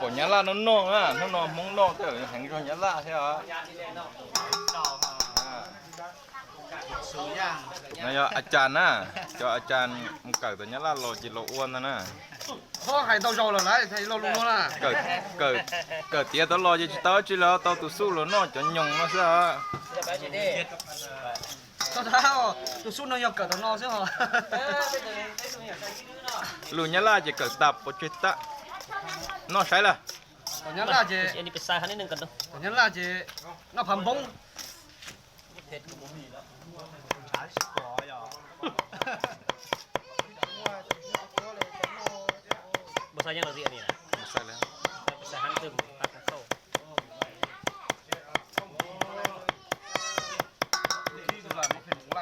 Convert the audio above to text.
của nhà la nó nong á nó nong mong nong tới thành cho nhà la thế hả này choอาจารย์นะchoอาจารย์มันเกิดตัวนี้ละโลจิโลอ้วนนะ พ่อไข่เตาโจเหรอไรไข่เราลุงแล้วล่ะ เตี้ยตัวโลจิเต้าจีแล้วตัวตุสู้แล้วนอนจะยงนะเสีย ตัวเท้าตัวสู้น้อยเกิดตัวนอใช่ไหม ลูกนี้ละจะเกิดตับปจิตตะนอใช่ละ ตัวนี้ล่ะเจ อันนี้เป็นทรายคันนิดนึงกันดู ตัวนี้ล่ะเจน้าพันบง บทสายยังเราเรียนนี่นะ ใช่แล้ว สายหันตึมตัดโซ่ ที่ตัวละมันเป็นหมูไร